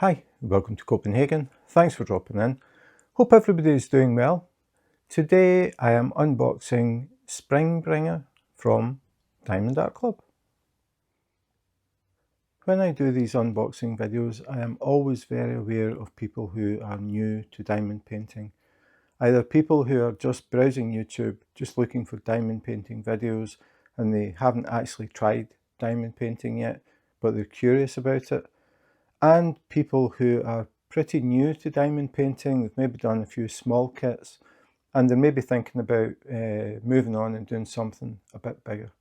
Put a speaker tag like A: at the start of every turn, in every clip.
A: Hi, welcome to Copenhagen. Thanks for dropping in. Hope everybody is doing well. Today I am unboxing Springbringer from Diamond Art Club. When I do these unboxing videos, I am always very aware of people who are new to diamond painting. Either people who are just browsing YouTube, just looking for diamond painting videos, and they haven't actually tried diamond painting yet, but they're curious about it. And people who are pretty new to diamond painting. They've maybe done a few small kits and they're maybe thinking about moving on and doing something a bit bigger.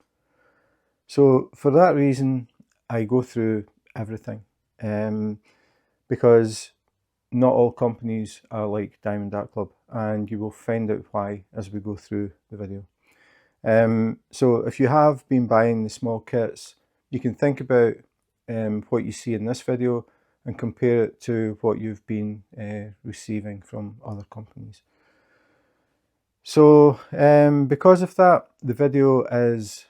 A: So for that reason, I go through everything because not all companies are like Diamond Art Club, and you will find out why as we go through the video. So if you have been buying the small kits, you can think about what you see in this video and compare it to what you've been receiving from other companies. So because of that, the video is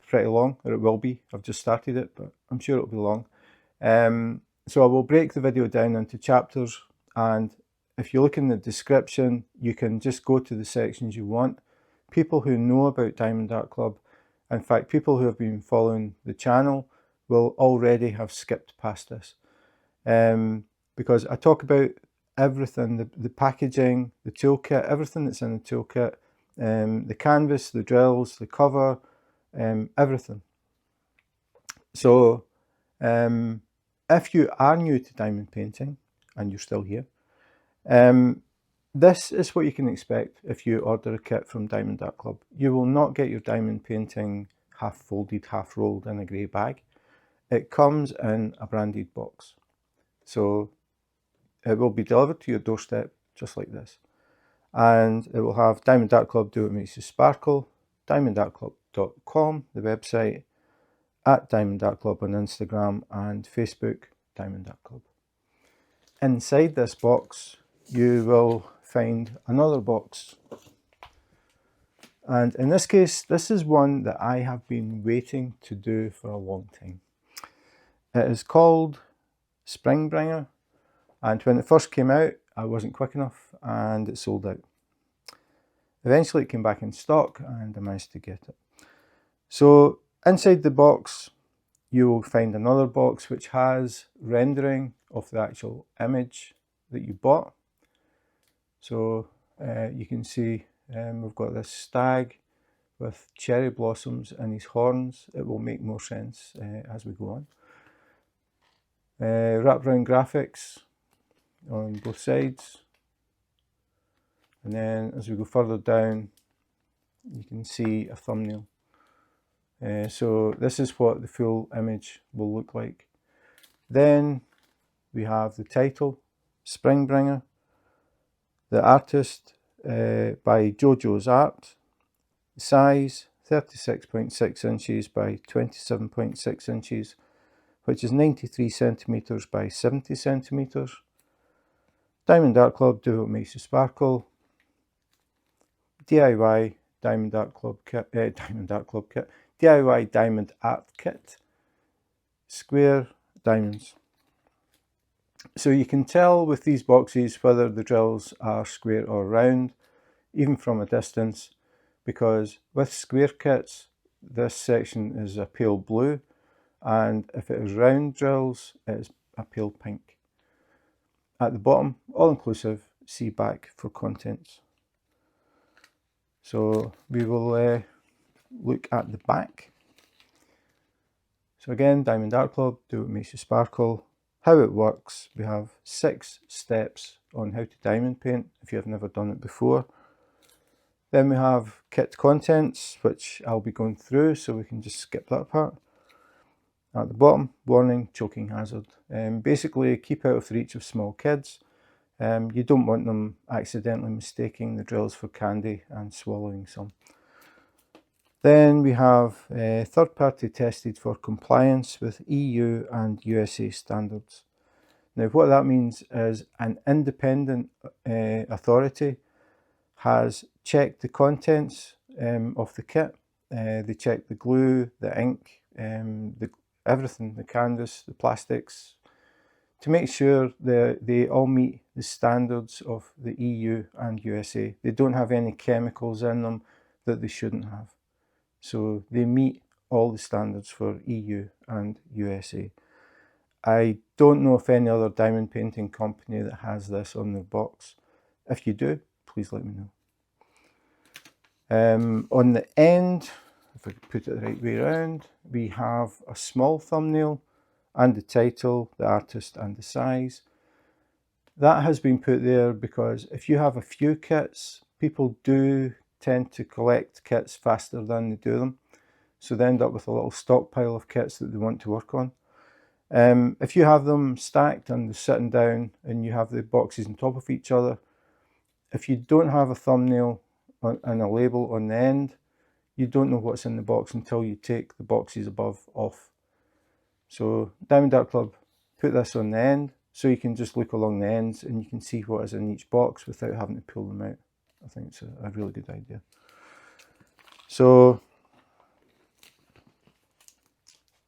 A: pretty long, or it will be. I've just started it, but I'm sure it'll be long. So I will break the video down into chapters, and if you look in the description, you can just go to the sections you want. People who know about Diamond Art Club, in fact people who have been following the channel, will already have skipped past this, because I talk about everything, the packaging, the toolkit, everything that's in the toolkit, the canvas, the drills, the cover, everything. So if you are new to diamond painting and you're still here, this is what you can expect if you order a kit from Diamond Art Club. You will not get your diamond painting half folded, half rolled in a grey bag. It comes in a branded box. So it will be delivered to your doorstep just like this. And it will have Diamond Art Club, Do What Makes You Sparkle, diamondartclub.com, the website, at Diamond Art Club on Instagram and Facebook, Diamond Art Club. Inside this box, you will find another box. And in this case, this is one that I have been waiting to do for a long time. It is called Springbringer, and when it first came out, I wasn't quick enough and it sold out. Eventually it came back in stock and I managed to get it. So inside the box, you will find another box which has rendering of the actual image that you bought. So you can see we've got this stag with cherry blossoms in his horns. It will make more sense as we go on. Wraparound graphics on both sides, and then as we go further down you can see a thumbnail. So this is what the full image will look like. Then we have the title, Springbringer, the artist by JoJoes Art, size 36.6 inches by 27.6 inches, which is 93 centimeters by 70 centimeters. Diamond Art Club, Do What Makes You Sparkle. DIY Diamond Art Club kit, DIY Diamond Art Kit. Square diamonds. So you can tell with these boxes whether the drills are square or round, even from a distance, because with square kits, this section is a pale blue, and if it is round drills, it is a pale pink. At the bottom, all inclusive, see back for contents. So we will look at the back. So again, Diamond Art Club, Do What Makes You Sparkle. How it works, we have 6 steps on how to diamond paint if you have never done it before. Then we have kit contents, which I'll be going through, so we can just skip that part. At the bottom, warning, choking hazard. Basically, keep out of the reach of small kids. You don't want them accidentally mistaking the drills for candy and swallowing some. Then we have third-party tested for compliance with EU and USA standards. Now what that means is an independent authority has checked the contents of the kit. They check the glue, the ink, everything, the canvas, the plastics, to make sure they all meet the standards of the EU and USA. They don't have any chemicals in them that they shouldn't have. So they meet all the standards for EU and USA. I don't know of any other diamond painting company that has this on their box. If you do, please let me know. On the end, if I put it the right way around, we have a small thumbnail and the title, the artist and the size. That has been put there because if you have a few kits, people do tend to collect kits faster than they do them. So they end up with a little stockpile of kits that they want to work on. If you have them stacked and they're sitting down and you have the boxes on top of each other, if you don't have a thumbnail and a label on the end, you don't know what's in the box until you take the boxes above off. So Diamond Art Club put this on the end so you can just look along the ends and you can see what is in each box without having to pull them out. I think it's a really good idea. So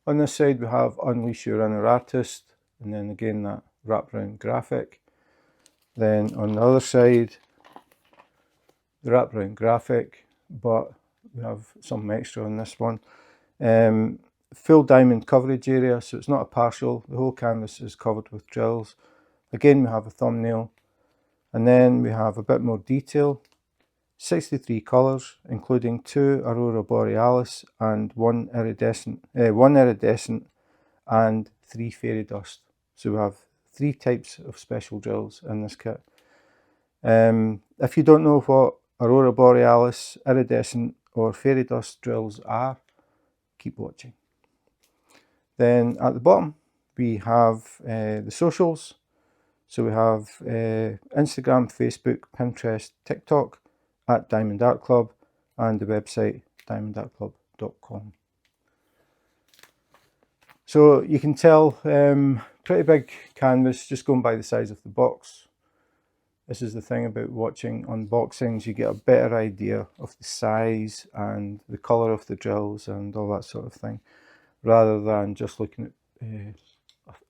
A: on this side we have Unleash Your Inner Artist, and then again that wraparound graphic. Then on the other side, the wraparound graphic, but we have some extra on this one. Full diamond coverage area, so it's not a partial, the whole canvas is covered with drills. Again we have a thumbnail, and then we have a bit more detail. 63 colours, including 2 Aurora Borealis and 1 iridescent and 3 fairy dust. So we have 3 types of special drills in this kit. If you don't know what Aurora Borealis, iridescent or fairy dust drills are, keep watching. Then at the bottom we have the socials. So we have Instagram, Facebook, Pinterest, TikTok at Diamond Art Club, and the website diamondartclub.com. So you can tell, pretty big canvas just going by the size of the box. This is the thing about watching unboxings, you get a better idea of the size and the colour of the drills and all that sort of thing, rather than just looking at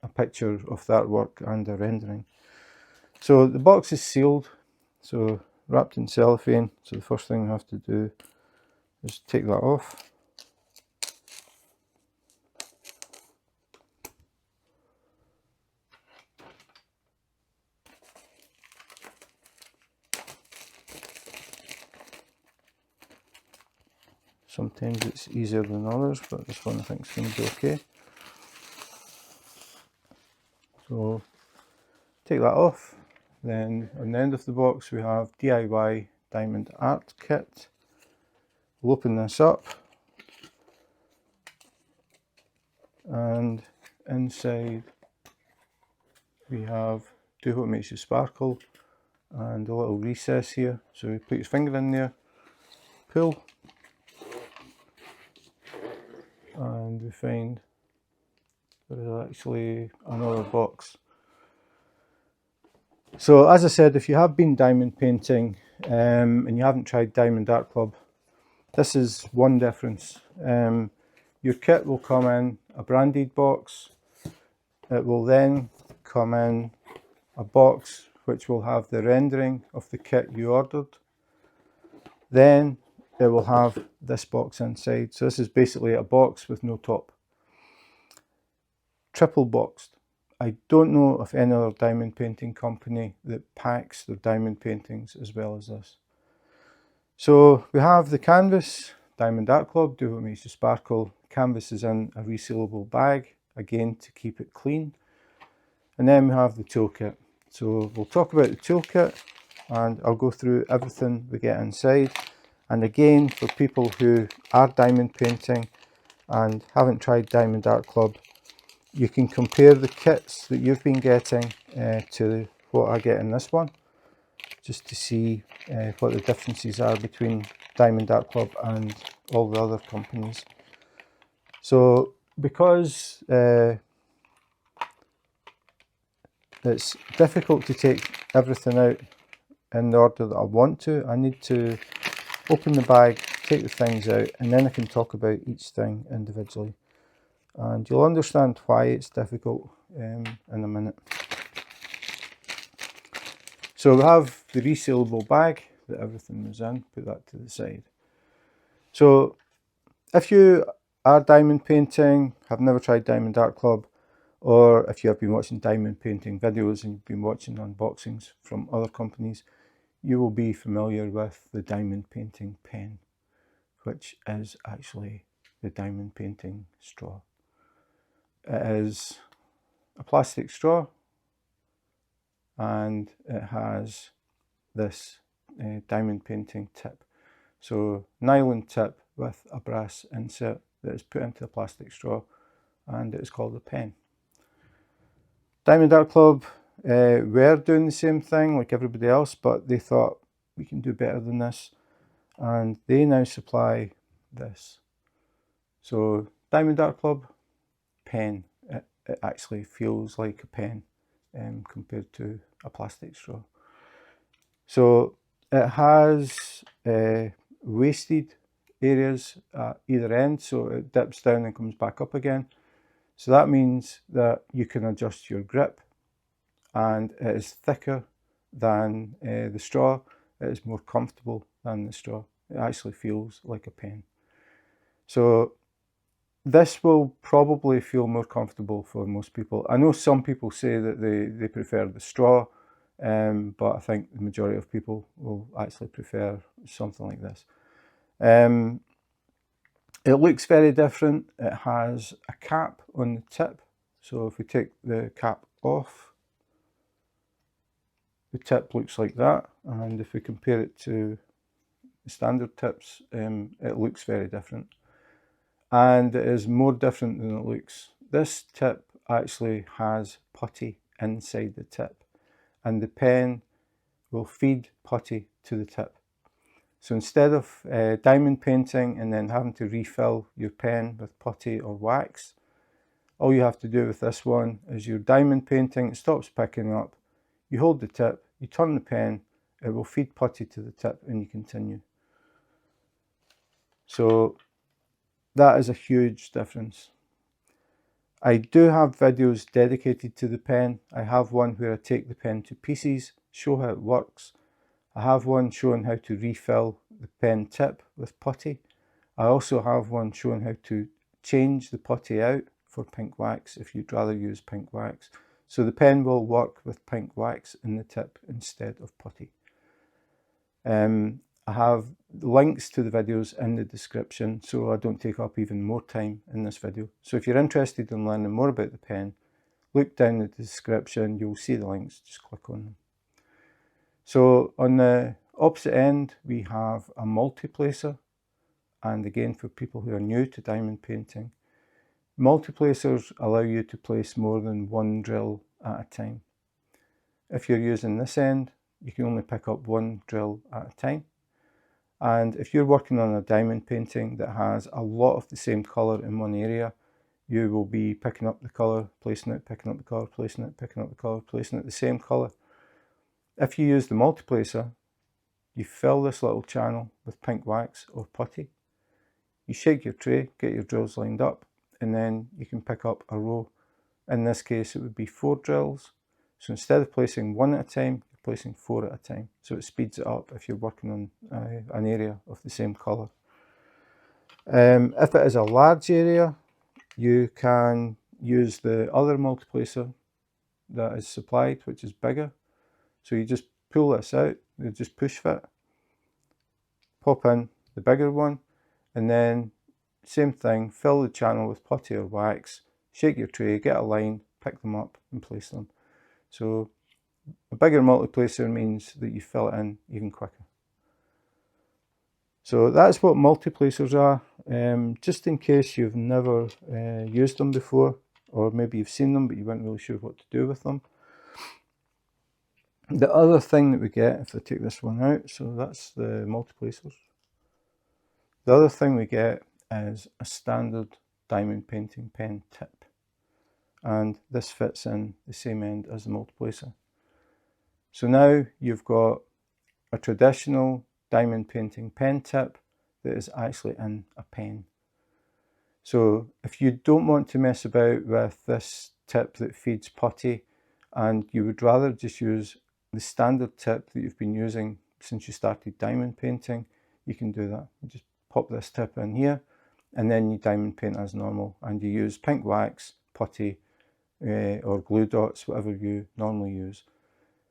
A: a picture of the artwork and a rendering. So the box is sealed, so wrapped in cellophane, so the first thing we have to do is take that off. Sometimes it's easier than others, but this one I think is going to be okay. So take that off. Then on the end of the box we have DIY Diamond Art Kit. We'll open this up, and inside we have Do What Makes You Sparkle and a little recess here. So you put your finger in there, pull, and we find there is actually another box. So as I said, if you have been diamond painting and you haven't tried Diamond Art Club, this is one difference. Your kit will come in a branded box. It will then come in a box which will have the rendering of the kit you ordered. Then it will have this box inside. So this is basically a box with no top. Triple boxed. I don't know of any other diamond painting company that packs their diamond paintings as well as this. So we have the canvas, Diamond Art Club, Do What Makes You Sparkle. Canvas is in a resealable bag, again to keep it clean. And then we have the toolkit. So we'll talk about the toolkit and I'll go through everything we get inside. And again, for people who are diamond painting and haven't tried Diamond Art Club, you can compare the kits that you've been getting to what I get in this one, just to see what the differences are between Diamond Art Club and all the other companies. So because it's difficult to take everything out in the order that I want to, I need to open the bag, take the things out, and then I can talk about each thing individually. And you'll understand why it's difficult in a minute. So we have the resealable bag that everything was in, put that to the side. So if you are diamond painting, have never tried Diamond Art Club, or if you have been watching diamond painting videos and you've been watching unboxings from other companies, you will be familiar with the diamond painting pen, which is actually the diamond painting straw. It is a plastic straw and it has this diamond painting tip. So nylon tip with a brass insert that is put into a plastic straw, and it is called a pen. Diamond Art Club were doing the same thing like everybody else, but they thought we can do better than this, and they now supply this. So Diamond Art Club pen, it actually feels like a pen compared to a plastic straw. So it has wasted areas at either end, so it dips down and comes back up again. So that means that you can adjust your grip, and it is thicker than the straw. It is more comfortable than the straw. It actually feels like a pen. So this will probably feel more comfortable for most people. I know some people say that they prefer the straw, but I think the majority of people will actually prefer something like this. It looks very different. It has a cap on the tip. So if we take the cap off, the tip looks like that. And if we compare it to the standard tips, it looks very different. And it is more different than it looks. This tip actually has putty inside the tip, and the pen will feed putty to the tip. So instead of diamond painting and then having to refill your pen with putty or wax, all you have to do with this one is your diamond painting, it stops picking up, you hold the tip, you turn the pen, it will feed putty to the tip, and you continue. So that is a huge difference. I do have videos dedicated to the pen. I have one where I take the pen to pieces, show how it works. I have one showing how to refill the pen tip with putty. I also have one showing how to change the putty out for pink wax if you'd rather use pink wax. So the pen will work with pink wax in the tip instead of putty. I have links to the videos in the description, so I don't take up even more time in this video. So if you're interested in learning more about the pen, look down the description, you'll see the links, just click on them. So on the opposite end, we have a multi-placer, and again for people who are new to diamond painting, multi-placers allow you to place more than one drill at a time. If you're using this end, you can only pick up one drill at a time. And if you're working on a diamond painting that has a lot of the same colour in one area, you will be picking up the colour, placing it, picking up the colour, placing it, picking up the colour, placing it the same colour. If you use the multi-placer, you fill this little channel with pink wax or putty. You shake your tray, get your drills lined up, and then you can pick up a row. In this case, it would be 4 drills. So instead of placing one at a time, you're placing 4 at a time. So it speeds it up if you're working on an area of the same colour. If it is a large area, you can use the other multi-placer that is supplied, which is bigger. So you just pull this out, you just push fit, pop in the bigger one, and then same thing, fill the channel with putty or wax, shake your tray, get a line, pick them up and place them. So a bigger multi-placer means that you fill it in even quicker. So that's what multi-placers are, just in case you've never used them before, or maybe you've seen them but you weren't really sure what to do with them. The other thing that we get, if I take this one out, so that's the multi-placers. The other thing we get is a standard diamond painting pen tip, and this fits in the same end as the multi-placer. So now you've got a traditional diamond painting pen tip that is actually in a pen. So if you don't want to mess about with this tip that feeds putty, and you would rather just use the standard tip that you've been using since you started diamond painting, you can do that. You just pop this tip in here, and then you diamond paint as normal, and you use pink wax, putty, or glue dots, whatever you normally use.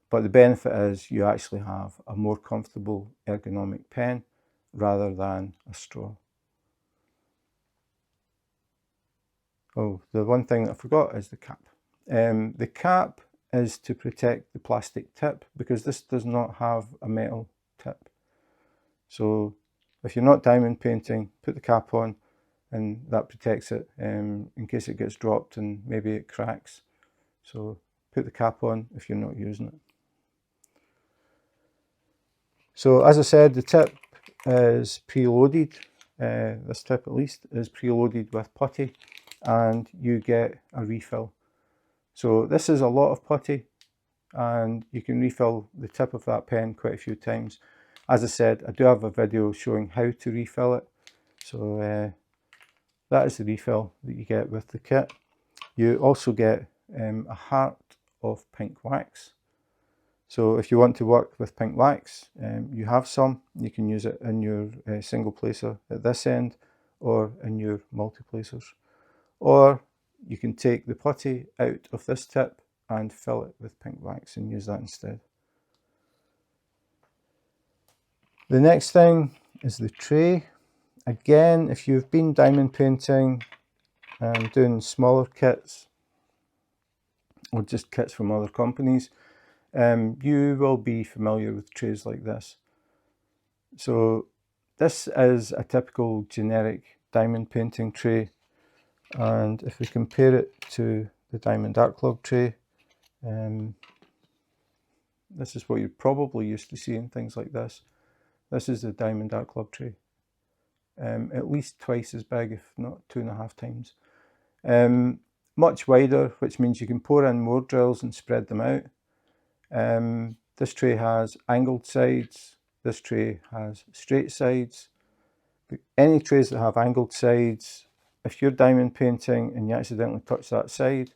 A: But the benefit is you actually have a more comfortable ergonomic pen rather than a straw. Oh, the one thing that I forgot is the cap. The cap is to protect the plastic tip, because this does not have a metal tip. So if you're not diamond painting, put the cap on, and that protects it in case it gets dropped and maybe it cracks. So put the cap on if you're not using it. So as I said, the tip is preloaded. This tip at least is preloaded with putty, and you get a refill. So this is a lot of putty, and you can refill the tip of that pen quite a few times. As I said, I do have a video showing how to refill it. So that is the refill that you get with the kit. You also get a heart of pink wax. So if you want to work with pink wax, you have some. You can use it in your single placer at this end, or in your multi-placers. Or you can take the putty out of this tip and fill it with pink wax and use that instead. The next thing is the tray. Again, if you've been diamond painting and doing smaller kits, or just kits from other companies, you will be familiar with trays like this. So this is a typical generic diamond painting tray, and if we compare it to the Diamond Art Club tray, this is what you're probably used to seeing, things like this. This is the Diamond Art Club tray, at least twice as big, if not 2.5 times. Much wider, which means you can pour in more drills and spread them out. This tray has angled sides, this tray has straight sides. But any trays that have angled sides, if you're diamond painting and you accidentally touch that side,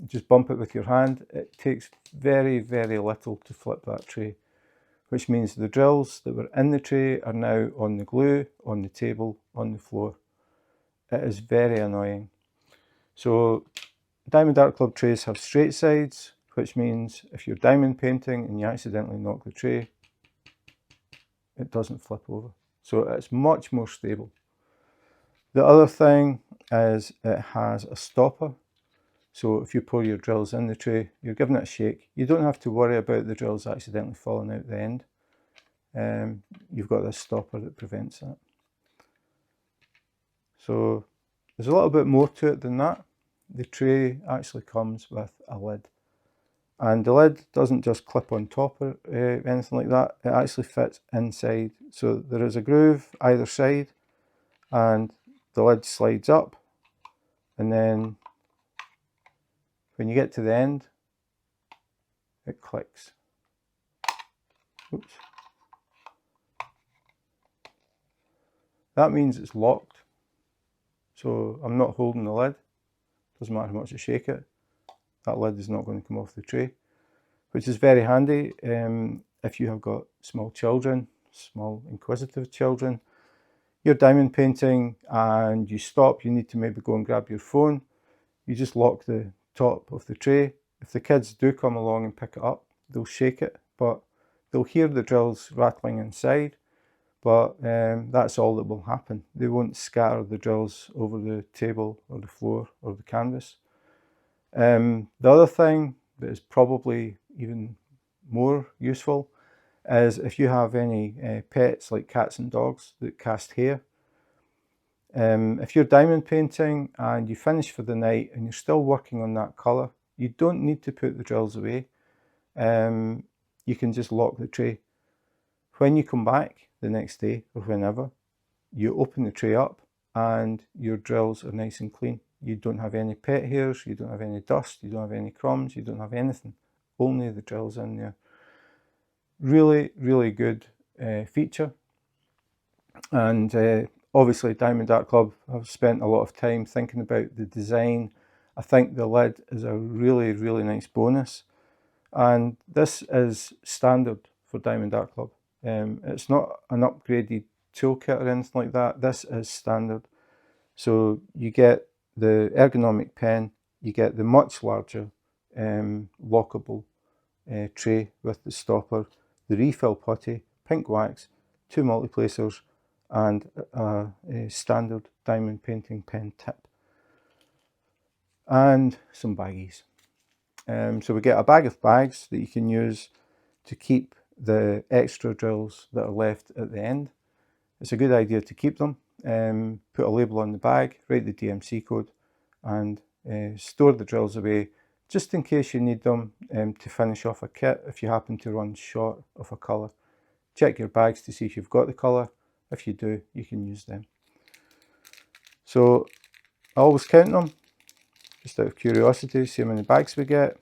A: just bump it with your hand. It takes very, very little to flip that tray, which means the drills that were in the tray are now on the glue, on the table, on the floor. It is very annoying. So Diamond Art Club trays have straight sides, which means if you're diamond painting and you accidentally knock the tray, it doesn't flip over. So it's much more stable. The other thing is it has a stopper. So if you pour your drills in the tray, you're giving it a shake. You don't have to worry about the drills accidentally falling out the end. You've got this stopper that prevents that. So there's a little bit more to it than that. The tray actually comes with a lid. And the lid doesn't just clip on top or anything like that. It actually fits inside. So there is a groove either side, and the lid slides up, and then when you get to the end, it clicks. Oops. That means it's locked. So I'm not holding the lid. Doesn't matter how much I shake it, that lid is not going to come off the tray, which is very handy if you have got small children, small inquisitive children. You're diamond painting and you stop, you need to maybe go and grab your phone. You just lock the top of the tray. If the kids do come along and pick it up, they'll shake it, but they'll hear the drills rattling inside. But that's all that will happen. They won't scatter the drills over the table or the floor or the canvas. The other thing that is probably even more useful is if you have any pets like cats and dogs that cast hair. If you're diamond painting and you finish for the night and you're still working on that colour, you don't need to put the drills away. You can just lock the tray. When you come back the next day or whenever, you open the tray up and your drills are nice and clean. You don't have any pet hairs, you don't have any dust, you don't have any crumbs, you don't have anything. Only the drills in there. Really, really good feature. And obviously Diamond Art Club have spent a lot of time thinking about the design. I think the lid is a really, really nice bonus. and this is standard for Diamond Art Club. It's not an upgraded toolkit or anything like that. This is standard. So you get the ergonomic pen, you get the much larger lockable tray with the stopper, the refill putty, pink wax, 2 multiplacers, and a standard diamond painting pen tip, and some baggies. So we get a bag of bags that you can use to keep the extra drills that are left at the end. It's a good idea to keep them. Put a label on the bag, write the DMC code, and store the drills away just in case you need them to finish off a kit if you happen to run short of a colour. Check your bags to see if you've got the colour. If you do, you can use them. So I always count them, just out of curiosity, see how many bags we get.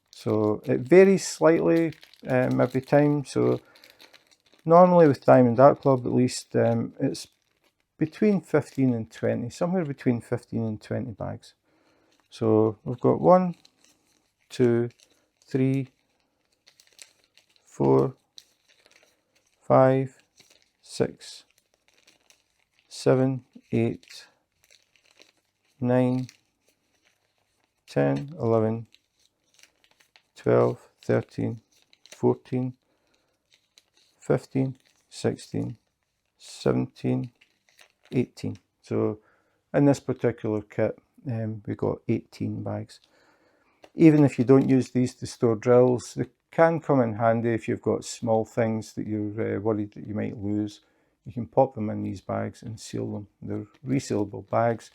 A: So it varies slightly every time. So normally with Diamond Art Club, at least, it's between 15 and 20, somewhere between 15 and 20 bags. So we've got 1, 2, 3, 4, 5, 6, 7, 8, 9, 10, 11, 12, 13, 14, 15, 16, 17, 18. So in this particular kit, we got 18 bags. Even if you don't use these to store drills, they can come in handy if you've got small things that you're worried that you might lose. You can pop them in these bags and seal them. They're resealable bags.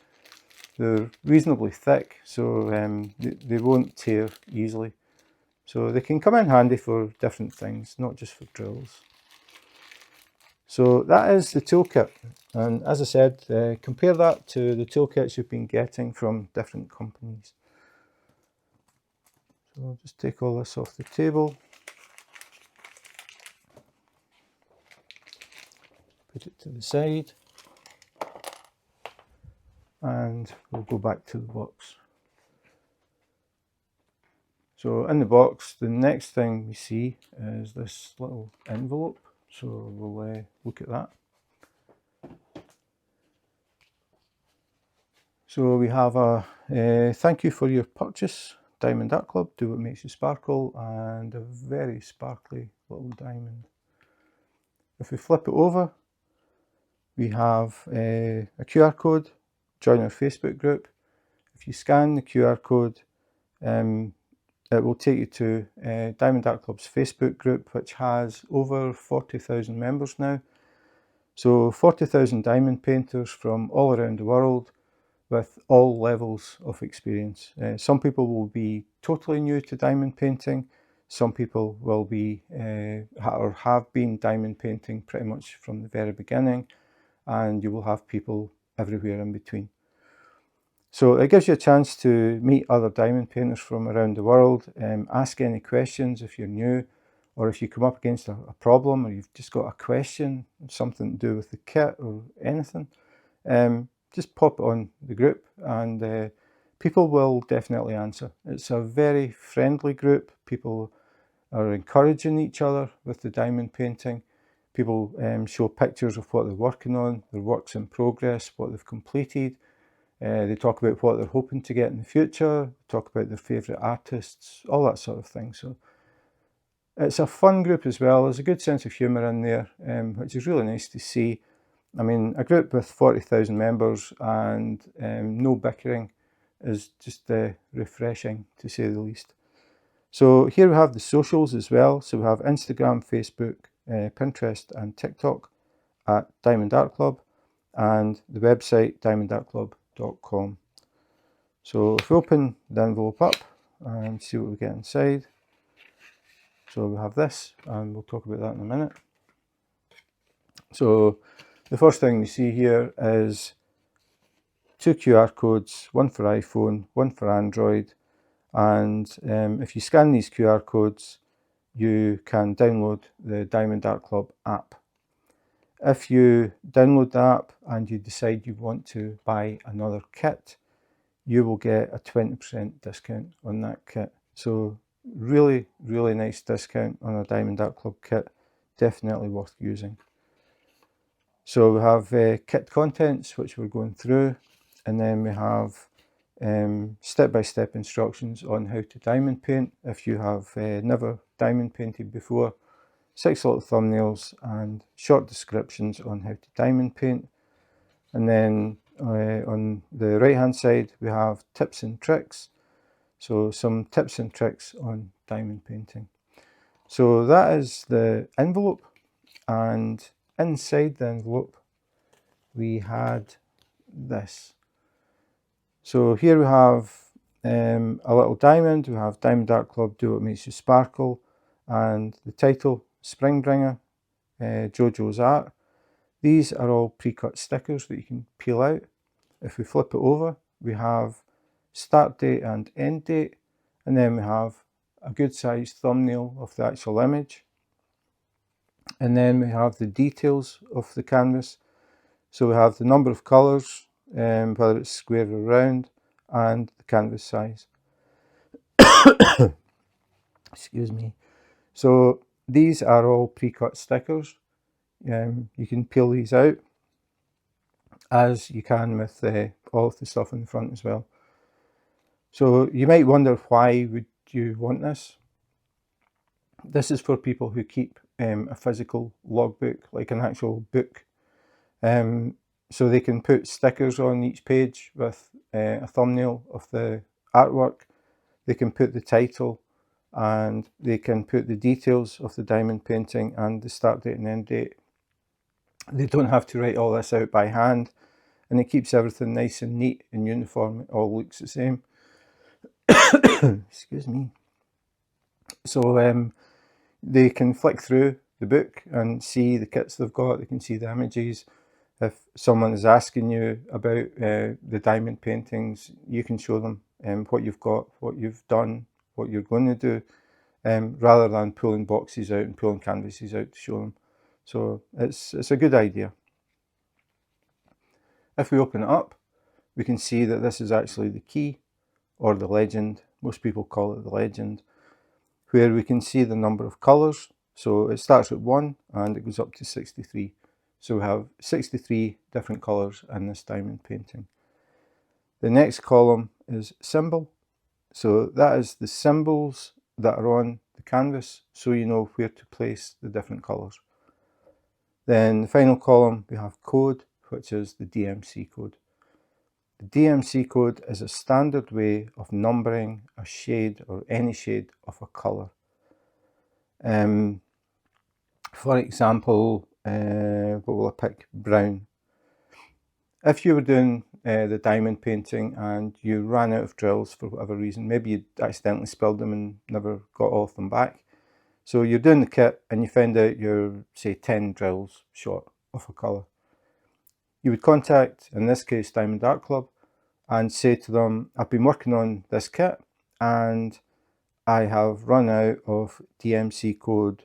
A: They're reasonably thick, so they won't tear easily. So they can come in handy for different things, not just for drills. So that is the toolkit, and as I said, compare that to the toolkits you've been getting from different companies. So I'll just take all this off the table, put it to the side, and we'll go back to the box. So in the box, the next thing we see is this little envelope. So we'll look at that. So we have a thank you for your purchase, Diamond Art Club, do what makes you sparkle, and a very sparkly little diamond. If we flip it over, we have a QR code, join our Facebook group. If you scan the QR code, it will take you to Diamond Art Club's Facebook group, which has over 40,000 members now. So 40,000 diamond painters from all around the world with all levels of experience. Some people will be totally new to diamond painting. Some people will be or have been diamond painting pretty much from the very beginning, and you will have people everywhere in between. So it gives you a chance to meet other diamond painters from around the world, ask any questions if you're new, or if you come up against a problem, or you've just got a question, something to do with the kit or anything, just pop it on the group, and people will definitely answer. It's a very friendly group. People are encouraging each other with the diamond painting. People show pictures of what they're working on, their works in progress, what they've completed. They talk about what they're hoping to get in the future, talk about their favourite artists, all that sort of thing. So it's a fun group as well. There's a good sense of humour in there, which is really nice to see. I mean, a group with 40,000 members and no bickering is just refreshing, to say the least. So here we have the socials as well. So we have Instagram, Facebook, Pinterest and TikTok at Diamond Art Club, and the website diamondartclub.com. So if we open the envelope up and see what we get inside. So we have this, and we'll talk about that in a minute. So the first thing we see here is 2 QR codes, one for iPhone, one for Android, and if you scan these QR codes, you can download the Diamond Art Club app. If you download the app and you decide you want to buy another kit, you will get a 20% discount on that kit. So Really, really nice discount on a Diamond Art Club kit. Definitely worth using. So we have kit contents, which we're going through, and then we have step-by-step instructions on how to diamond paint if you have never diamond painted before, 6 little thumbnails and short descriptions on how to diamond paint. And then on the right hand side we have tips and tricks, so some tips and tricks on diamond painting. So that is the envelope, and inside the envelope we had this. So here we have a little diamond. We have Diamond Art Club, Do What Makes You Sparkle, and the title, Springbringer, JoJoes Art. These are all pre-cut stickers that you can peel out. If we flip it over, we have start date and end date, and then we have a good sized thumbnail of the actual image. And then we have the details of the canvas. So we have the number of colours, whether it's square or round, and the canvas size. Excuse me. So these are all pre-cut stickers. You can peel these out, as you can with all of the stuff in the front as well. So you might wonder, why would you want this? This is for people who keep a physical logbook, like an actual book. So they can put stickers on each page with a thumbnail of the artwork. They can put the title, and they can put the details of the diamond painting and the start date and end date. They don't have to write all this out by hand, and it keeps everything nice and neat and uniform. It all looks the same. Excuse me. So they can flick through the book and see the kits they've got. They can see the images. If someone is asking you about the diamond paintings, you can show them what you've got, what you've done, what you're going to do, rather than pulling boxes out and pulling canvases out to show them. So it's a good idea. If we open it up, we can see that this is actually the key, or the legend. Most people call it the legend, where we can see the number of colours. So it starts at 1 and it goes up to 63. So we have 63 different colours in this diamond painting. The next column is symbol. So that is the symbols that are on the canvas, so you know where to place the different colours. Then the final column, we have code, which is the DMC code. The DMC code is a standard way of numbering a shade, or any shade of a colour. For example, what will I pick? Brown. If you were doing the diamond painting and you ran out of drills for whatever reason, maybe you accidentally spilled them and never got all of them back. So you're doing the kit and you find out you're, say, 10 drills short of a colour. You would contact, in this case, Diamond Art Club, and say to them, I've been working on this kit and I have run out of DMC code,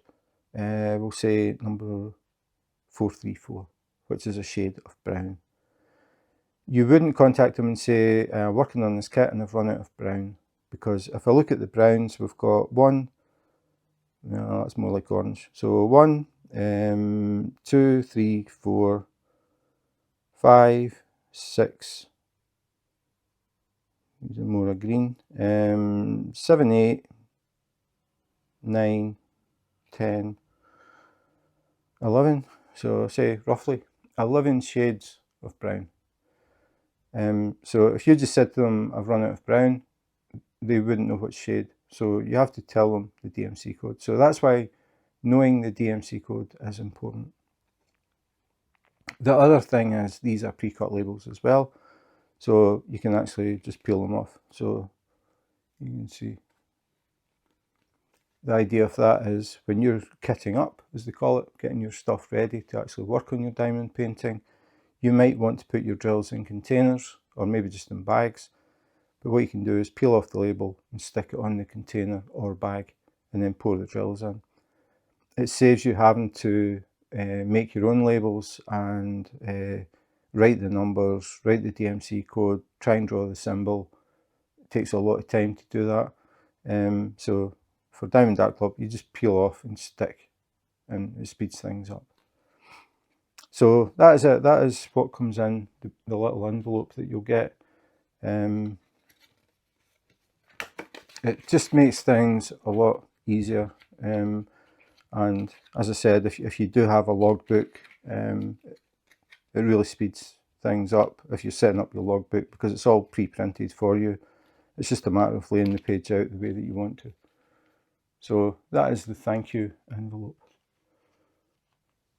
A: we'll say number 434, which is a shade of brown. You wouldn't contact them and say, working on this kit and I've run out of brown, because if I look at the browns, we've got 1, no, that's more like orange. So 1, 2, 3, 4, 5, 6, these are more a green, 7, 8, 9, 10, 11, so say roughly 11 shades of brown. So if you just said to them, I've run out of brown, they wouldn't know which shade. So you have to tell them the DMC code. So that's why knowing the DMC code is important. The other thing is, these are pre-cut labels as well. So you can actually just peel them off. So you can see. The idea of that is, when you're kitting up, as they call it, getting your stuff ready to actually work on your diamond painting, you might want to put your drills in containers, or maybe just in bags. But what you can do is peel off the label and stick it on the container or bag, and then pour the drills in. It saves you having to make your own labels and write the numbers, write the DMC code, try and draw the symbol. It takes a lot of time to do that. So for Diamond Art Club, you just peel off and stick, and it speeds things up. So that is it. That is what comes in the little envelope that you'll get. It just makes things a lot easier. And as I said, if you do have a logbook, it really speeds things up if you're setting up your logbook, because it's all pre-printed for you. It's just a matter of laying the page out the way that you want to. So that is the thank you envelope.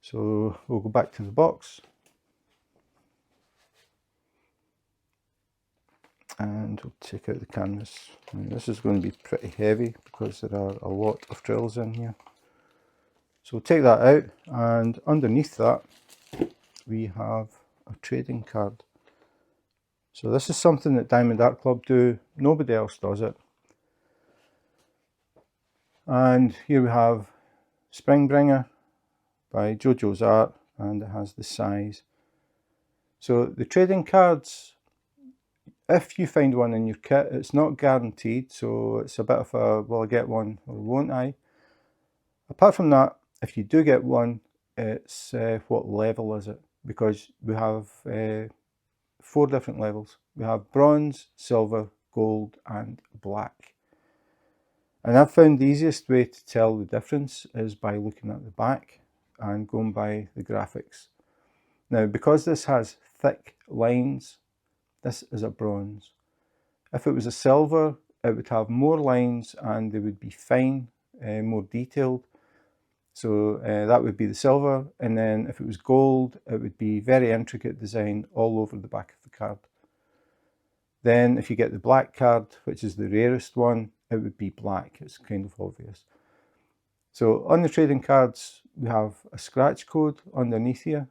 A: So we'll go back to the box. And we'll take out the canvas. And this is going to be pretty heavy because there are a lot of drills in here. So we'll take that out, and underneath that we have a trading card. So this is something that Diamond Art Club do. Nobody else does it. And here we have Springbringer by JoJoes Art, and it has the size. So the trading cards, if you find one in your kit, it's not guaranteed, so it's a bit of a, will I get one or won't I? Apart from that, if you do get one, it's what level is it? Because we have 4 different levels. We have bronze, silver, gold and black. And I've found the easiest way to tell the difference is by looking at the back and going by the graphics. Now, because this has thick lines, this is a bronze. If it was a silver, it would have more lines and they would be fine, more detailed. So that would be the silver. And then if it was gold, it would be very intricate design all over the back of the card. Then if you get the black card, which is the rarest one, it would be black. It's kind of obvious. So on the trading cards, we have a scratch code underneath here.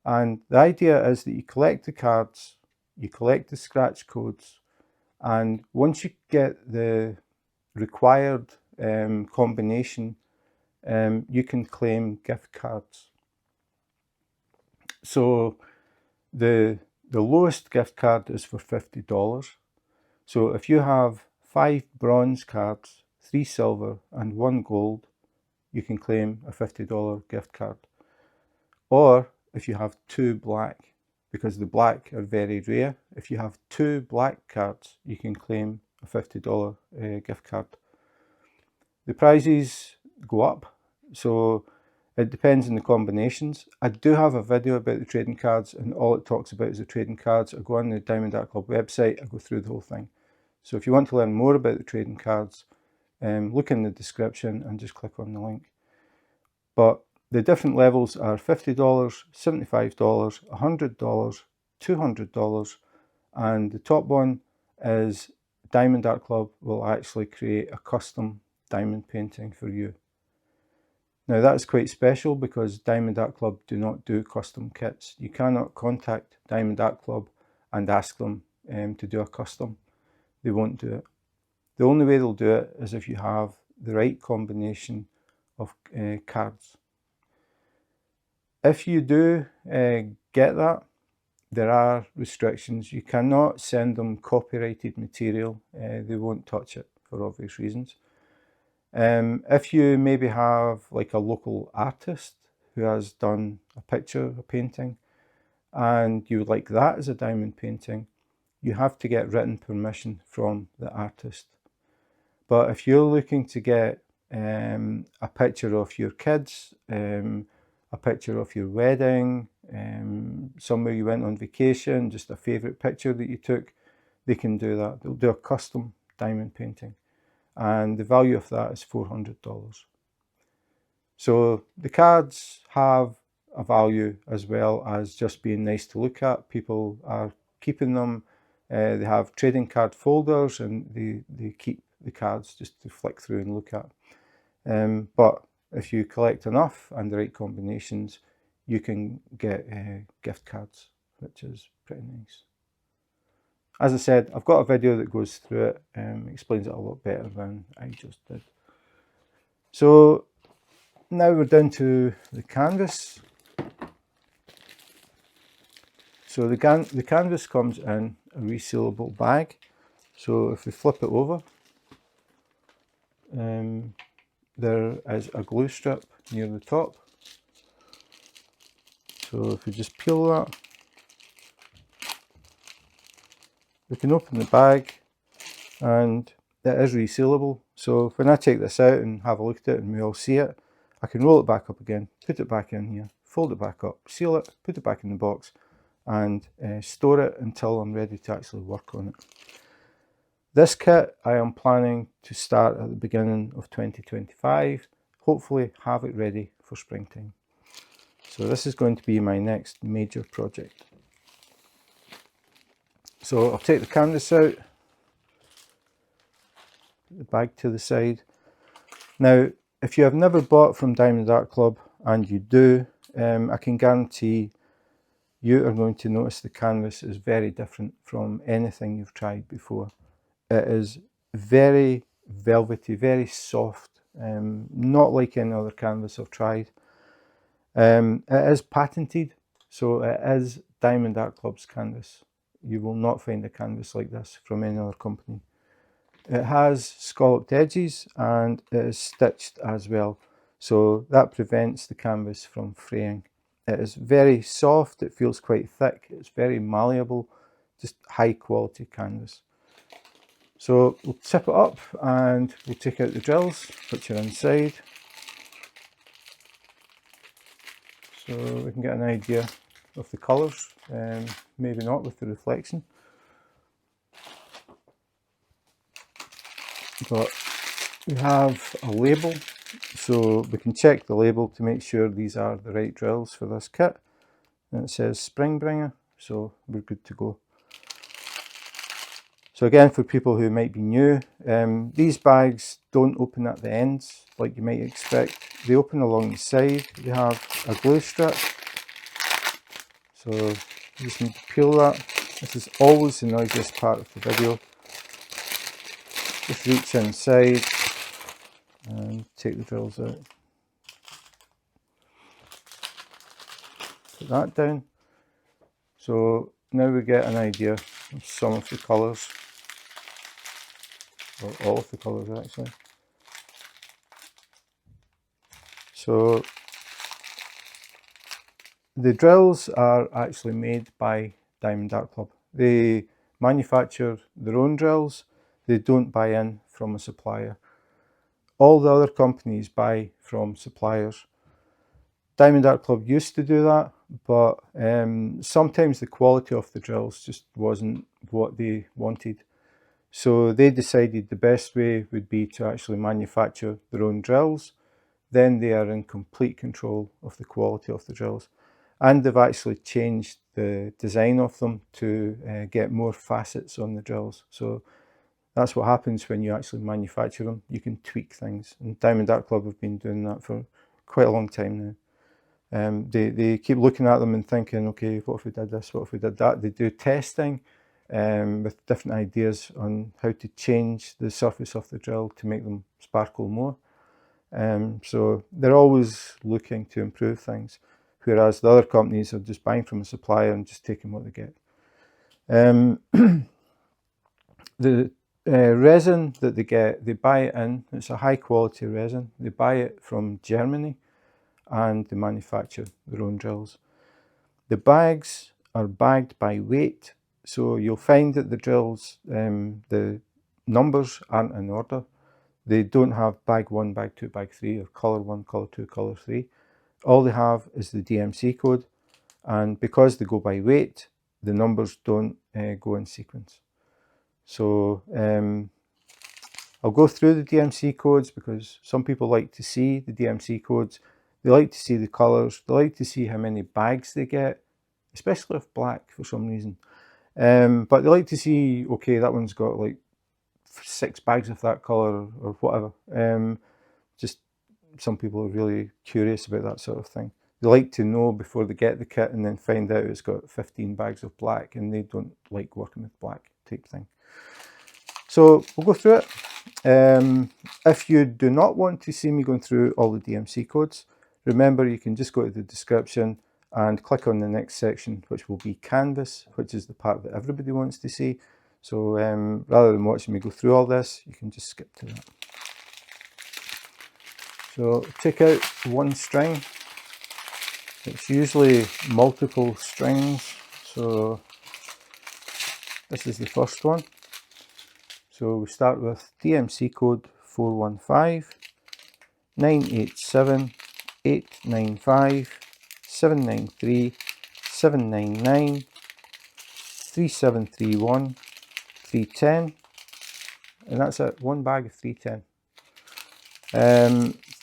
A: And the idea is that you collect the cards, you collect the scratch codes, and once you get the required combination, you can claim gift cards. So the lowest gift card is for $50. So if you have 5 bronze cards, 3 silver and 1 gold, you can claim a $50 gift card. Or if you have 2 black, because the black are very rare, if you have 2 black cards, you can claim a $50 gift card. The prizes go up, so it depends on the combinations. I do have a video about the trading cards, and all it talks about is the trading cards. I go on the Diamond Art Club website, I go through the whole thing. So if you want to learn more about the trading cards, look in the description and just click on the link. But the different levels are $50, $75, $100, $200, and the top one is Diamond Art Club will actually create a custom diamond painting for you. Now that's quite special because Diamond Art Club do not do custom kits. You cannot contact Diamond Art Club and ask them to do a custom. They won't do it. The only way they'll do it is if you have the right combination of cards. If you do get that, there are restrictions. You cannot send them copyrighted material. They won't touch it for obvious reasons. If you maybe have like a local artist who has done a picture, a painting, and you would like that as a diamond painting, you have to get written permission from the artist. But if you're looking to get a picture of your kids, a picture of your wedding, somewhere you went on vacation, just a favourite picture that you took, they can do that. They'll do a custom diamond painting. And the value of that is $400. So the cards have a value as well as just being nice to look at. People are keeping them. They have trading card folders and they keep the cards just to flick through and look at. But if you collect enough and the right combinations, you can get gift cards, which is pretty nice. As I said, I've got a video that goes through it, explains it a lot better than I just did. So now we're down to the canvas. So the canvas comes in a resealable bag. So if we flip it over, there is a glue strip near the top. So if we just peel that, we can open the bag, and it is resealable. So when I take this out and have a look at it and we all see it, I can roll it back up again, put it back in here, fold it back up, seal it, put it back in the box, and store it until I'm ready to actually work on it. This kit I am planning to start at the beginning of 2025, hopefully have it ready for springtime. So this is going to be my next major project. So I'll take the canvas out, put the bag to the side. Now, if you have never bought from Diamond Art Club, and you do, I can guarantee you are going to notice the canvas is very different from anything you've tried before. It is very velvety, very soft, not like any other canvas I've tried. It is patented, so it is Diamond Art Club's canvas. You will not find a canvas like this from any other company. It has scalloped edges and it is stitched as well, so that prevents the canvas from fraying. It is very soft, it feels quite thick, it's very malleable, just high quality canvas. So we'll tip it up and we'll take out the drills, which are inside, so we can get an idea of the colours, maybe not with the reflection. But we have a label, so we can check the label to make sure these are the right drills for this kit. And it says Springbringer, so we're good to go. So again, for people who might be new, these bags don't open at the ends like you might expect. They open along the side. They have a glue strip. So you just need to peel that. This is always the noisiest part of the video. Just reach inside and take the drills out. Put that down. So now we get an idea of some of the colours, or all of the colours actually. So the drills are actually made by Diamond Art Club. They manufacture their own drills. They don't buy in from a supplier. All the other companies buy from suppliers. Diamond Art Club used to do that, but sometimes the quality of the drills just wasn't what they wanted. So they decided the best way would be to actually manufacture their own drills. Then they are in complete control of the quality of the drills. And they've actually changed the design of them to get more facets on the drills. So that's what happens when you actually manufacture them. You can tweak things. And Diamond Art Club have been doing that for quite a long time now. They keep looking at them and thinking, okay, what if we did this, what if we did that? They do testing with different ideas on how to change the surface of the drill to make them sparkle more. So they're always looking to improve things, whereas the other companies are just buying from a supplier and just taking what they get. The resin that they get, they buy it in. It's a high quality resin. They buy it from Germany and they manufacture their own drills. The bags are bagged by weight, so you'll find that the drills, the numbers aren't in order. They don't have bag 1, bag 2, bag 3, or colour 1, colour 2, colour 3. All they have is the DMC code, and because they go by weight, the numbers don't go in sequence. So I'll go through the DMC codes because some people like to see the DMC codes. They like to see the colours. They like to see how many bags they get, especially if black for some reason. But they like to see, okay, that one's got like 6 bags of that colour or whatever. Just some people are really curious about that sort of thing. They like to know before they get the kit and then find out it's got 15 bags of black, and they don't like working with black type thing. So we'll go through it. If you do not want to see me going through all the DMC codes, remember you can just go to the description and click on the next section, which will be canvas, which is the part that everybody wants to see. So rather than watching me go through all this, you can just skip to that. So take out one string. It's usually multiple strings, so this is the first one. So we start with DMC code 415 987 895 793 799 3731 310, and that's it, one bag of 310.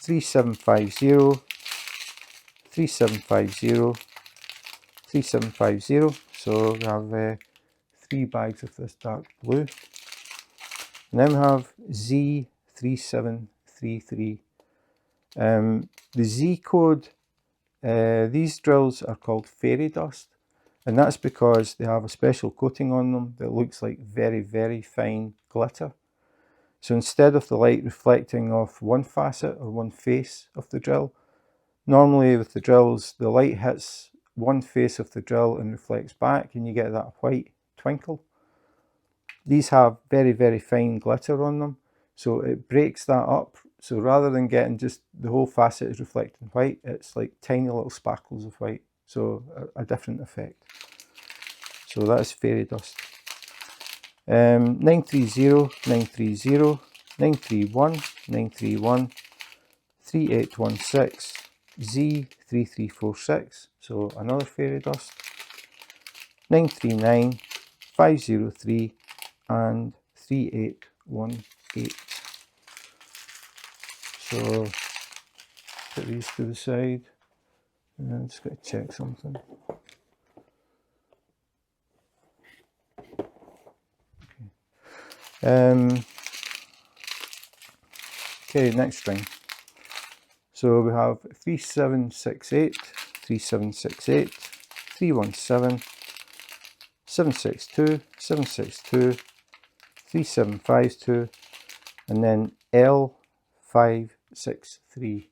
A: 3750 3750 3750, so we have 3 bags of this dark blue. And then we have Z3733. The Z code, these drills are called fairy dust, and that's because they have a special coating on them that looks like very, very fine glitter. So instead of the light reflecting off one facet or one face of the drill, normally with the drills the light hits one face of the drill and reflects back, and you get that white twinkle. These have very, very fine glitter on them, so it breaks that up. So rather than getting just the whole facet is reflecting white, it's like tiny little sparkles of white, so a different effect. So that is fairy dust. 930, 930, 931, 931, 3816, Z3346, so another fairy dust. 939, 503, and 3818. So put these to the side, and I'm just going to check something. Okay, next string. So we have 3768, 3768, 317, 762, 762, 3752, and then L563.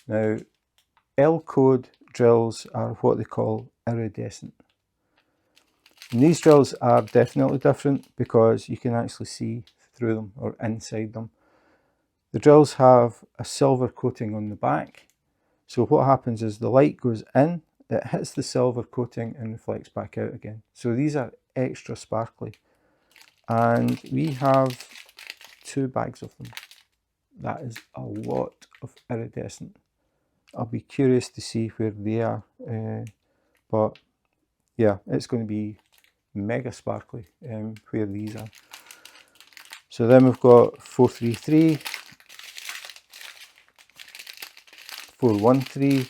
A: Now, L code drills are what they call iridescent. And these drills are definitely different because you can actually see through them or inside them. The drills have a silver coating on the back. So what happens is the light goes in, it hits the silver coating and reflects back out again. So these are extra sparkly. And we have 2 bags of them. That is a lot of iridescent. I'll be curious to see where they are. But yeah, it's going to be mega sparkly where these are. So then we've got 433, 413,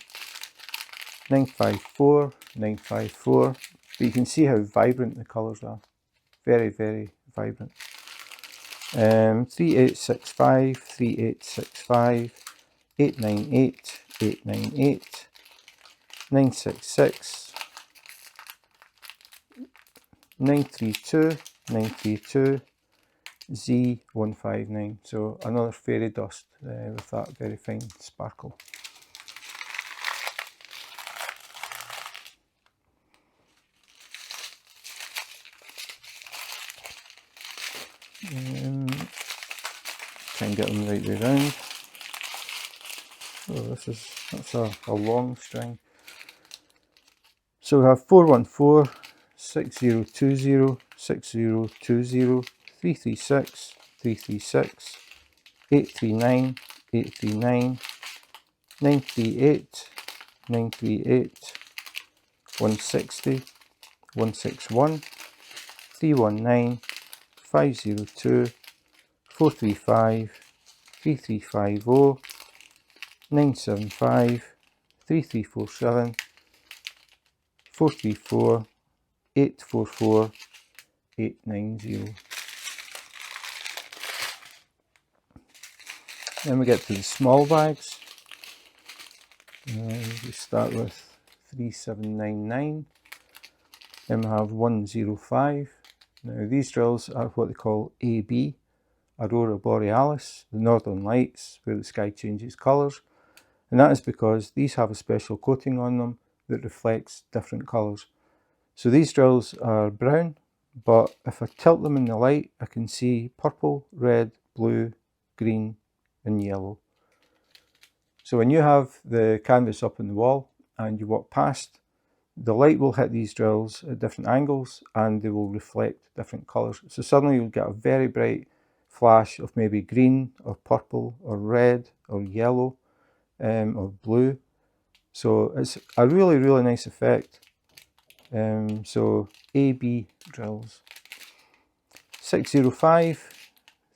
A: 954, 954. But you can see how vibrant the colours are. Very, very vibrant. 3865, 3865, 898, 898, 966, 932, 932, Z159. So another fairy dust with that very fine sparkle. Try and get them right way round. Oh, that's a long string. So we have 414, 6020, 6020, 336, 336, 839, 839, 938, 938, 160, 161, 319, 502, 435, 3350, 975, 3347, 434, 844, 890. Then we get to the small bags. We start with 3799. Then we have 105. Now these drills are what they call AB, Aurora Borealis, the Northern Lights, where the sky changes colours. And that is because these have a special coating on them that reflects different colours. So these drills are brown, but if I tilt them in the light, I can see purple, red, blue, green and yellow. So when you have the canvas up on the wall and you walk past, the light will hit these drills at different angles and they will reflect different colours. So suddenly you'll get a very bright flash of maybe green or purple or red or yellow or blue. So it's a really, really nice effect. So AB drills. 605,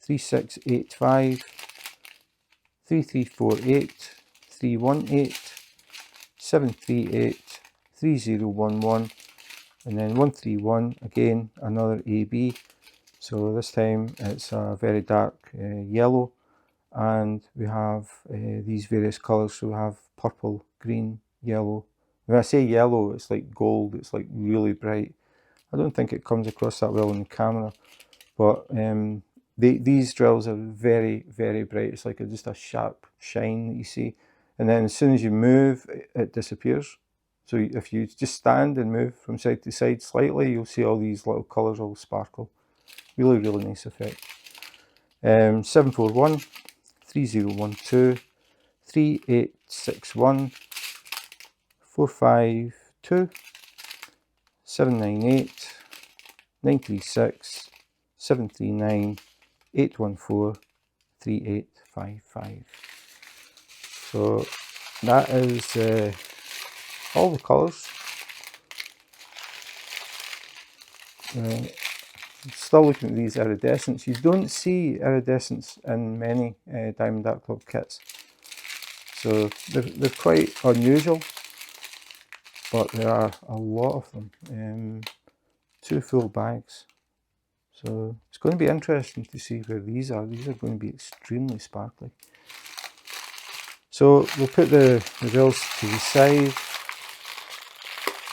A: 3685, 3348, 318, 738, 3011, and then 131, again another AB. So this time it's a very dark yellow, and we have these various colours. So we have purple, green, yellow. When I say yellow, it's like gold, it's like really bright. I don't think it comes across that well on the camera, but these drills are very, very bright. It's like just a sharp shine that you see, and then as soon as you move, it disappears. So if you just stand and move from side to side slightly, you'll see all these little colours all sparkle. Really, really nice effect. 741, 3012, 3861, 452, 798, 936, 739, 814, 3855. So that is all the colours. Still looking at these iridescents. You don't see iridescents in many Diamond Art Club kits, so they're quite unusual, but there are a lot of them. 2 full bags, so it's going to be interesting to see where these are. These are going to be extremely sparkly. So we'll put the drills to the side.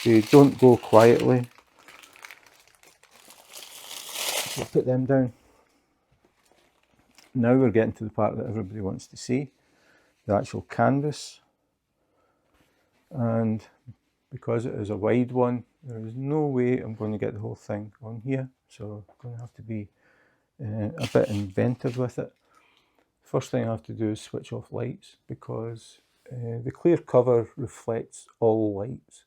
A: They don't go quietly. We'll put them down. Now we're getting to the part that everybody wants to see, the actual canvas. And because it is a wide one, there is no way I'm going to get the whole thing on here, so I'm going to have to be a bit inventive with it. First thing I have to do is switch off lights, because the clear cover reflects all lights.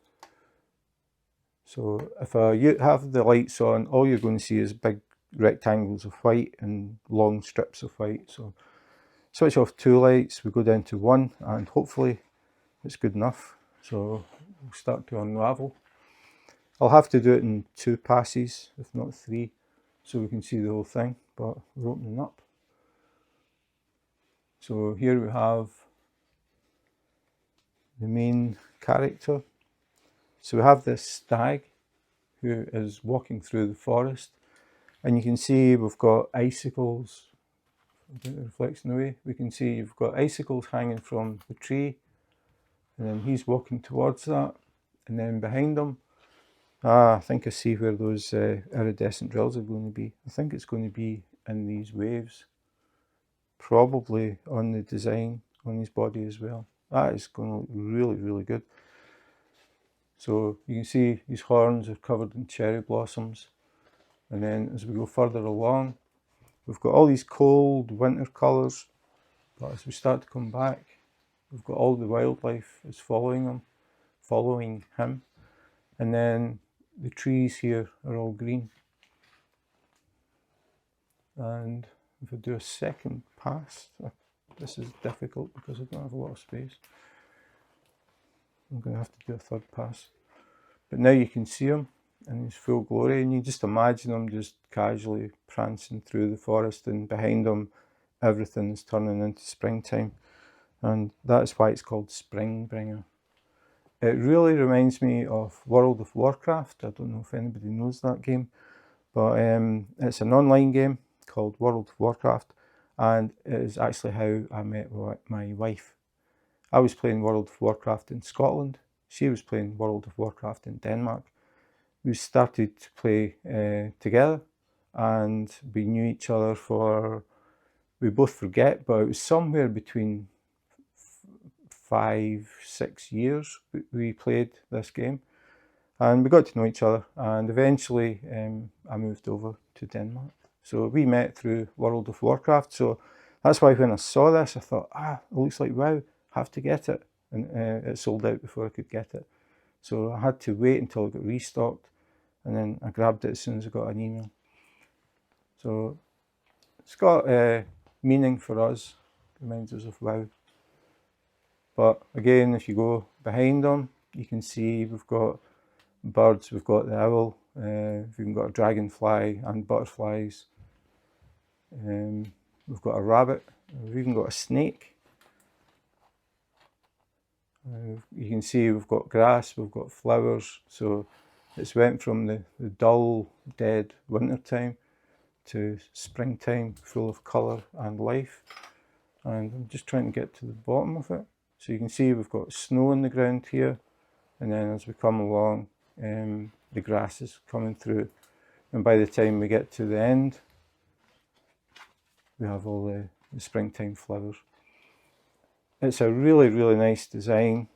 A: So if I have the lights on, all you're going to see is big rectangles of white and long strips of white. So switch off 2 lights, we go down to 1, and hopefully it's good enough. So we'll start to unravel. I'll have to do it in 2 passes, if not 3, so we can see the whole thing, but we're opening up. So here we have the main character. So we have this stag who is walking through the forest, and you can see we've got icicles. I think the reflection away. We can see you've got icicles hanging from the tree, and then he's walking towards that, and then behind him, I think I see where those iridescent drills are going to be. I think it's going to be in these waves, probably on the design on his body as well. That is going to look really, really good. So you can see his horns are covered in cherry blossoms, and then as we go further along, we've got all these cold winter colours, but as we start to come back, we've got all the wildlife is following him, and then the trees here are all green. And if I do a second pass, this is difficult because I don't have a lot of space. I'm going to have to do a third pass. But now you can see him in his full glory, and you just imagine him just casually prancing through the forest, and behind him everything is turning into springtime, and that's why it's called Springbringer. It really reminds me of World of Warcraft. I don't know if anybody knows that game, but it's an online game called World of Warcraft, and it is actually how I met my wife. I was playing World of Warcraft in Scotland. She was playing World of Warcraft in Denmark. We started to play together, and we knew each other for, we both forget, but it was somewhere between 5-6 years we played this game, and we got to know each other, and eventually I moved over to Denmark. So we met through World of Warcraft. So that's why when I saw this, I thought, it looks like WoW. have to get it, and it sold out before I could get it. So I had to wait until it got restocked, and then I grabbed it as soon as I got an email. So it's got meaning for us, reminds us of WoW. But again, if you go behind them, you can see we've got birds, we've got the owl, we've even got a dragonfly and butterflies. We've got a rabbit, we've even got a snake. You can see we've got grass, we've got flowers, so it's went from the dull, dead winter time to springtime, full of colour and life. And I'm just trying to get to the bottom of it. So you can see we've got snow on the ground here, and then as we come along, the grass is coming through, and by the time we get to the end, we have all the springtime flowers. It's a really, really nice design.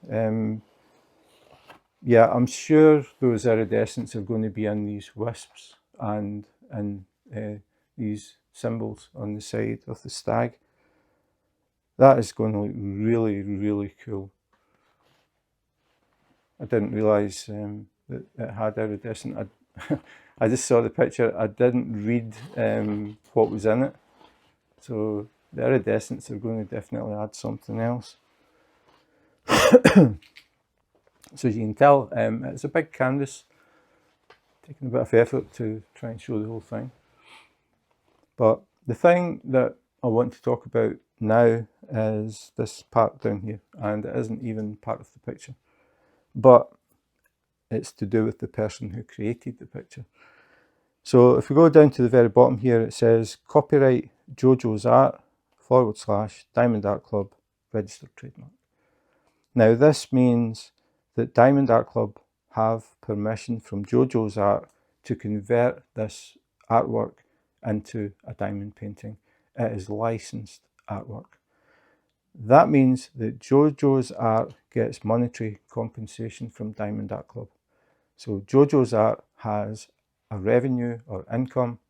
A: Yeah, I'm sure those iridescents are going to be in these wisps and in these symbols on the side of the stag. That is going to look really, really cool. I didn't realise that it had iridescent. I just saw the picture. I didn't read what was in it. So the iridescents are going to definitely add something else. So as you can tell, it's a big canvas, taking a bit of effort to try and show the whole thing. But the thing that I want to talk about now is this part down here, and it isn't even part of the picture, but it's to do with the person who created the picture. So if we go down to the very bottom here, it says copyright JoJoes Art / Diamond Art Club registered trademark. Now this means that Diamond Art Club have permission from JoJoes Art to convert this artwork into a diamond painting. It is licensed artwork. That means that JoJoes Art gets monetary compensation from Diamond Art Club. So JoJoes Art has a revenue or income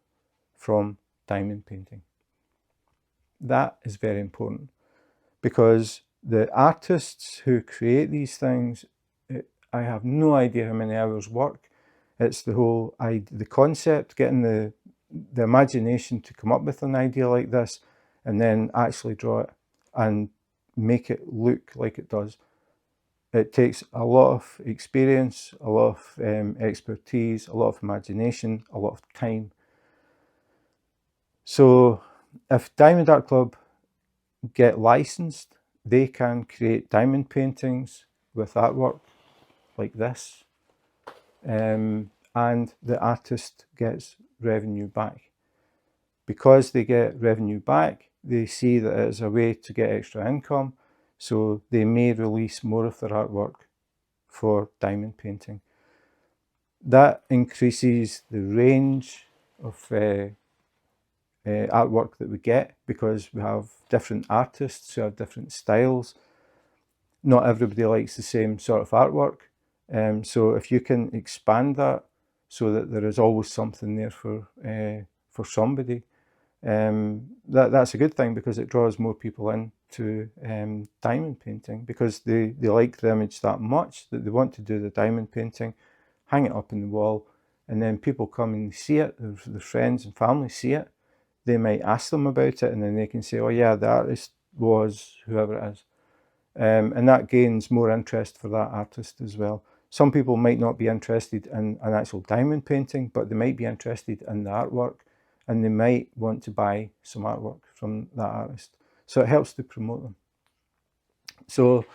A: from diamond painting. That is very important, because the artists who create these things, I have no idea how many hours work. It's the whole the concept, getting the imagination to come up with an idea like this, and then actually draw it and make it look like it does. It takes a lot of experience, a lot of expertise, a lot of imagination, a lot of time. So if Diamond Art Club get licensed, they can create diamond paintings with artwork like this, and the artist gets revenue back. Because they get revenue back, they see that it is a way to get extra income, so they may release more of their artwork for diamond painting. That increases the range of artwork that we get, because we have different artists who have different styles. Not everybody likes the same sort of artwork, so if you can expand that so that there is always something there for somebody, that's a good thing, because it draws more people into diamond painting, because they like the image that much that they want to do the diamond painting, hang it up in the wall, and then people come and see it, their friends and family see it, they might ask them about it, and then they can say, oh yeah, the artist was whoever it is. And that gains more interest for that artist as well. Some people might not be interested in an actual diamond painting, but they might be interested in the artwork, and they might want to buy some artwork from that artist. So it helps to promote them. So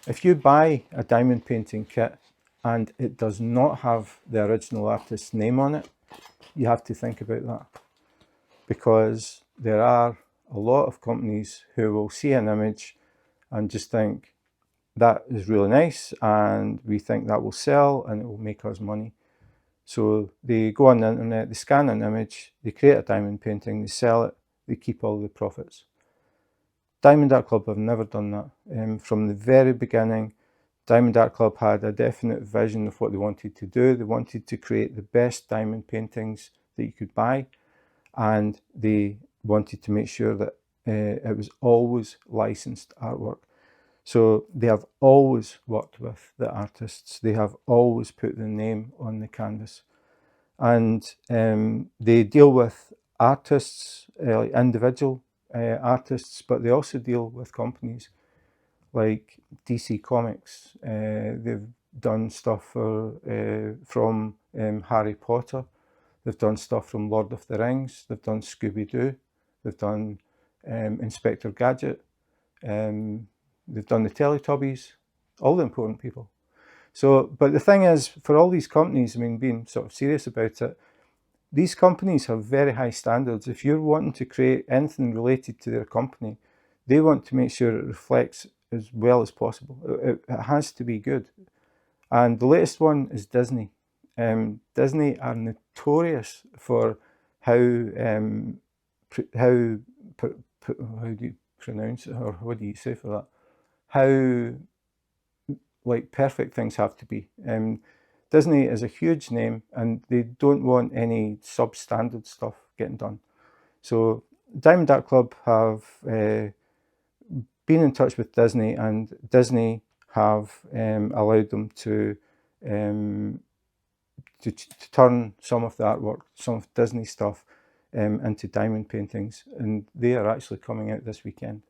A: if you buy a diamond painting kit and it does not have the original artist's name on it, you have to think about that, because there are a lot of companies who will see an image and just think that is really nice and we think that will sell and it will make us money. So they go on the internet, they scan an image, they create a diamond painting, they sell it, they keep all the profits. Diamond Art Club have never done that. From the very beginning, Diamond Art Club had a definite vision of what they wanted to do. They wanted to create the best diamond paintings that you could buy, and they wanted to make sure that it was always licensed artwork. So they have always worked with the artists. They have always put their name on the canvas. And they deal with artists, like individual artists, but they also deal with companies like DC Comics. They've done stuff from Harry Potter. They've done stuff from Lord of the Rings. They've done Scooby-Doo. They've done Inspector Gadget. They've done the Teletubbies. All the important people. So, but the thing is, for all these companies, I mean, being sort of serious about it, these companies have very high standards. If you're wanting to create anything related to their company, they want to make sure it reflects as well as possible. It has to be good. And the latest one is Disney. Disney are notorious for how do you pronounce it, or what do you say for that? How like perfect things have to be. Disney is a huge name, and they don't want any substandard stuff getting done. So Diamond Art Club have been in touch with Disney, and Disney have allowed them to turn some of the artwork, some of Disney stuff, into diamond paintings, and they are actually coming out this weekend.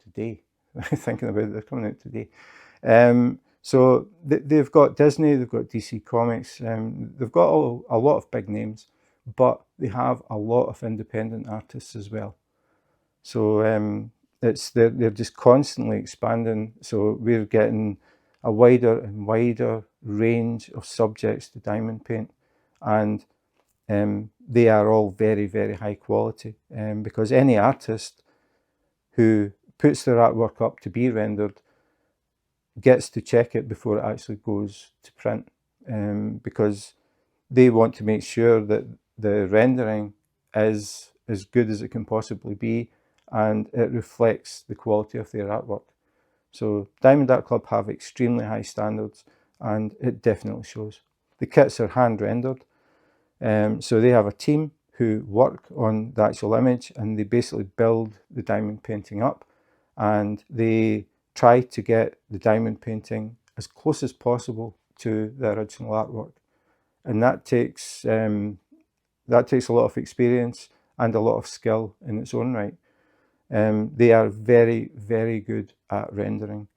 A: Today, thinking about it, they're coming out today. So they've got Disney, they've got DC Comics, they've got a lot of big names, but they have a lot of independent artists as well. So they're just constantly expanding. So we're getting a wider and wider range of subjects to diamond paint, and they are all very, very high quality, because any artist who puts their artwork up to be rendered gets to check it before it actually goes to print, because they want to make sure that the rendering is as good as it can possibly be, and it reflects the quality of their artwork. So Diamond Art Club have extremely high standards, and it definitely shows. The kits are hand rendered, so they have a team who work on the actual image, and they basically build the diamond painting up, and they try to get the diamond painting as close as possible to the original artwork. And that takes a lot of experience and a lot of skill in its own right. They are very, very good at rendering.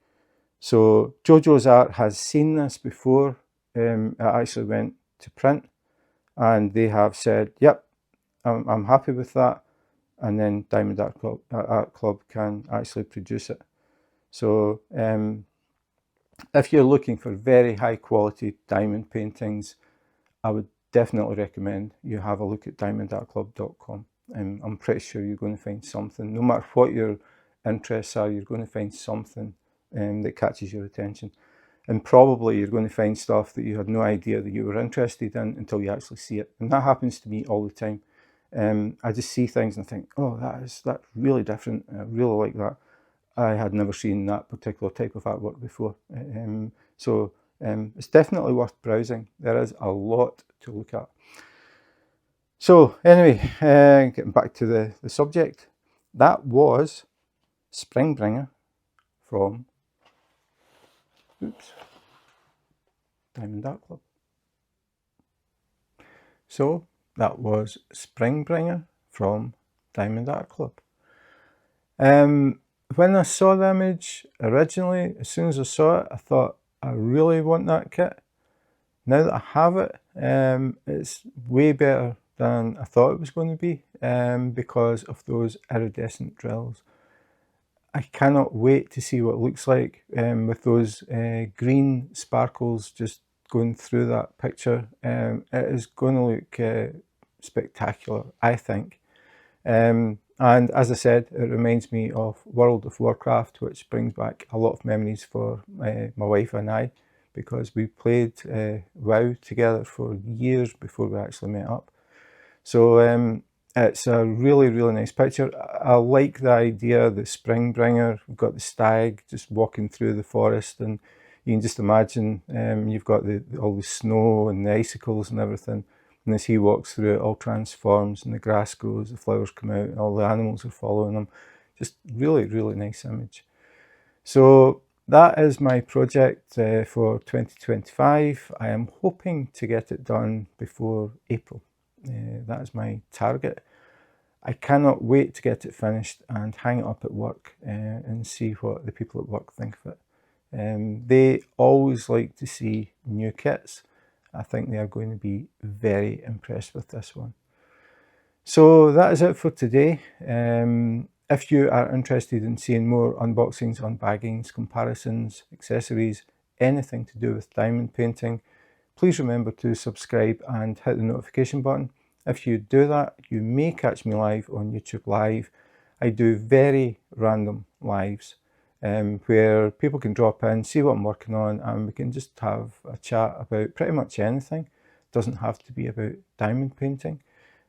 A: So JoJoes Art has seen this before. It actually went to print, and they have said, yep, I'm happy with that. And then Diamond Art Club can actually produce it. So if you're looking for very high quality diamond paintings, I would definitely recommend you have a look at diamondartclub.com. I'm pretty sure you're going to find something. No matter what your interests are, you're going to find something that catches your attention. And probably you're going to find stuff that you had no idea that you were interested in until you actually see it. And that happens to me all the time. I just see things and I think, oh, that's really different. I really like that. I had never seen that particular type of artwork before. So it's definitely worth browsing. There is a lot to look at. So anyway, getting back to the subject, that was Springbringer from Diamond Art Club. So that was Springbringer from Diamond Art Club. When I saw the image originally, as soon as I saw it, I thought, I really want that kit. Now that I have it, it's way better than I thought it was going to be, because of those iridescent drills. I cannot wait to see what it looks like with those green sparkles just going through that picture. It is going to look spectacular, I think. And as I said, it reminds me of World of Warcraft, which brings back a lot of memories for my wife and I, because we played WoW together for years before we actually met up. So it's a really, really nice picture. I like the idea, the Springbringer. We've got the stag just walking through the forest, and you can just imagine you've got all the snow and the icicles and everything. And as he walks through, it all transforms, and the grass grows, the flowers come out, and all the animals are following him. Just really, really nice image. So that is my project for 2025. I am hoping to get it done before April. That is my target. I cannot wait to get it finished and hang it up at work and see what the people at work think of it. They always like to see new kits. I think they are going to be very impressed with this one. So that is it for today. If you are interested in seeing more unboxings, unbaggings, comparisons, accessories, anything to do with diamond painting, please remember to subscribe and hit the notification button. If you do that, you may catch me live on YouTube Live. I do very random lives where people can drop in, see what I'm working on, and we can just have a chat about pretty much anything. It doesn't have to be about diamond painting.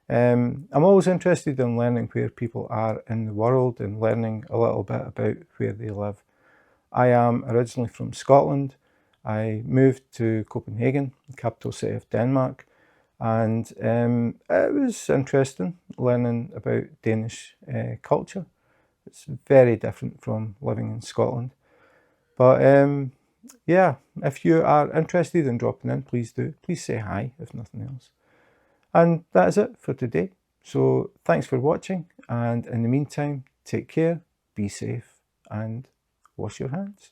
A: I'm always interested in learning where people are in the world and learning a little bit about where they live. I am originally from Scotland. I moved to Copenhagen, the capital city of Denmark, and it was interesting learning about Danish culture. It's very different from living in Scotland. But yeah, if you are interested in dropping in, please do. Please say hi, if nothing else. And that is it for today. So thanks for watching, and in the meantime, take care, be safe, and wash your hands.